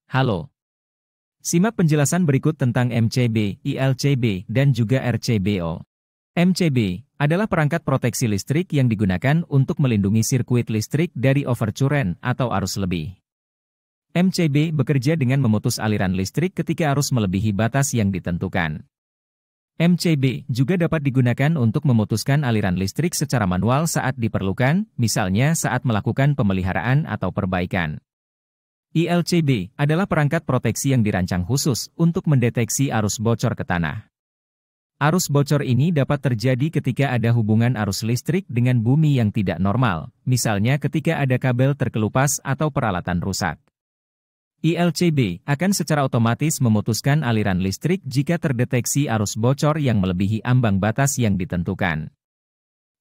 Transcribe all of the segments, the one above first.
Halo. Simak penjelasan berikut tentang MCB, ILCB, dan juga RCBO. MCB adalah perangkat proteksi listrik yang digunakan untuk melindungi sirkuit listrik dari overcurrent atau arus lebih. MCB bekerja dengan memutus aliran listrik ketika arus melebihi batas yang ditentukan. MCB juga dapat digunakan untuk memutuskan aliran listrik secara manual saat diperlukan, misalnya saat melakukan pemeliharaan atau perbaikan. ILCB adalah perangkat proteksi yang dirancang khusus untuk mendeteksi arus bocor ke tanah. Arus bocor ini dapat terjadi ketika ada hubungan arus listrik dengan bumi yang tidak normal, misalnya ketika ada kabel terkelupas atau peralatan rusak. ILCB akan secara otomatis memutuskan aliran listrik jika terdeteksi arus bocor yang melebihi ambang batas yang ditentukan.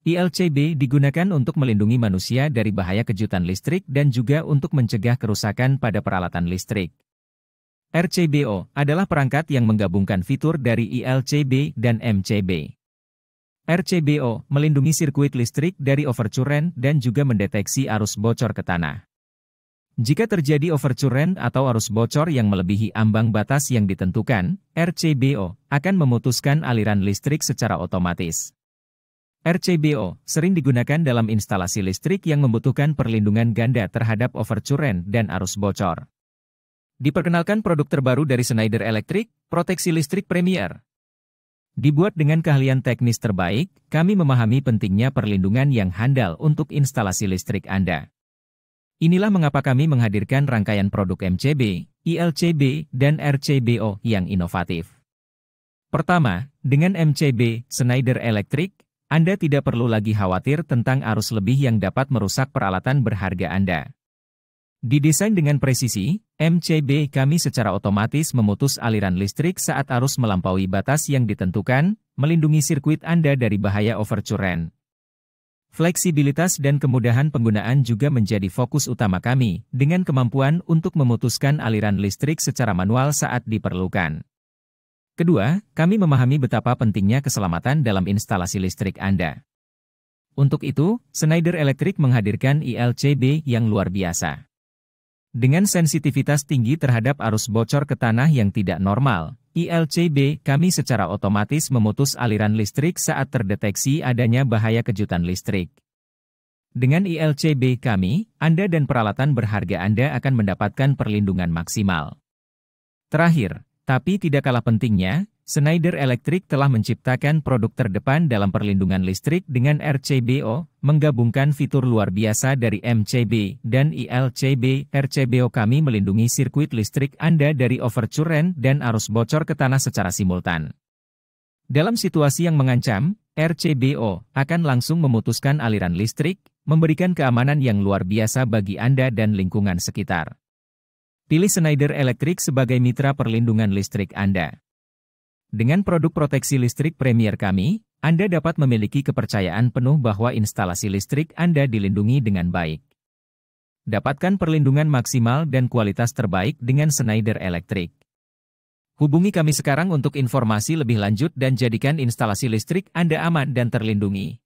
ILCB digunakan untuk melindungi manusia dari bahaya kejutan listrik dan juga untuk mencegah kerusakan pada peralatan listrik. RCBO adalah perangkat yang menggabungkan fitur dari ILCB dan MCB. RCBO melindungi sirkuit listrik dari overcurrent dan juga mendeteksi arus bocor ke tanah. Jika terjadi overcurrent atau arus bocor yang melebihi ambang batas yang ditentukan, RCBO akan memutuskan aliran listrik secara otomatis. RCBO sering digunakan dalam instalasi listrik yang membutuhkan perlindungan ganda terhadap overcurrent dan arus bocor. Diperkenalkan produk terbaru dari Schneider Electric, proteksi listrik Premier. Dibuat dengan keahlian teknis terbaik, kami memahami pentingnya perlindungan yang handal untuk instalasi listrik Anda. Inilah mengapa kami menghadirkan rangkaian produk MCB, ILCB, dan RCBO yang inovatif. Pertama, dengan MCB, Schneider Electric, Anda tidak perlu lagi khawatir tentang arus lebih yang dapat merusak peralatan berharga Anda. Didesain dengan presisi, MCB kami secara otomatis memutus aliran listrik saat arus melampaui batas yang ditentukan, melindungi sirkuit Anda dari bahaya overcurrent. Fleksibilitas dan kemudahan penggunaan juga menjadi fokus utama kami, dengan kemampuan untuk memutuskan aliran listrik secara manual saat diperlukan. Kedua, kami memahami betapa pentingnya keselamatan dalam instalasi listrik Anda. Untuk itu, Schneider Electric menghadirkan ILCB yang luar biasa. Dengan sensitivitas tinggi terhadap arus bocor ke tanah yang tidak normal, ILCB kami secara otomatis memutus aliran listrik saat terdeteksi adanya bahaya kejutan listrik. Dengan ILCB kami, Anda dan peralatan berharga Anda akan mendapatkan perlindungan maksimal. Terakhir, tapi tidak kalah pentingnya, Schneider Electric telah menciptakan produk terdepan dalam perlindungan listrik dengan RCBO, menggabungkan fitur luar biasa dari MCB dan ILCB. RCBO kami melindungi sirkuit listrik Anda dari overcurrent dan arus bocor ke tanah secara simultan. Dalam situasi yang mengancam, RCBO akan langsung memutuskan aliran listrik, memberikan keamanan yang luar biasa bagi Anda dan lingkungan sekitar. Pilih Schneider Electric sebagai mitra perlindungan listrik Anda. Dengan produk proteksi listrik Premier kami, Anda dapat memiliki kepercayaan penuh bahwa instalasi listrik Anda dilindungi dengan baik. Dapatkan perlindungan maksimal dan kualitas terbaik dengan Schneider Electric. Hubungi kami sekarang untuk informasi lebih lanjut dan jadikan instalasi listrik Anda aman dan terlindungi.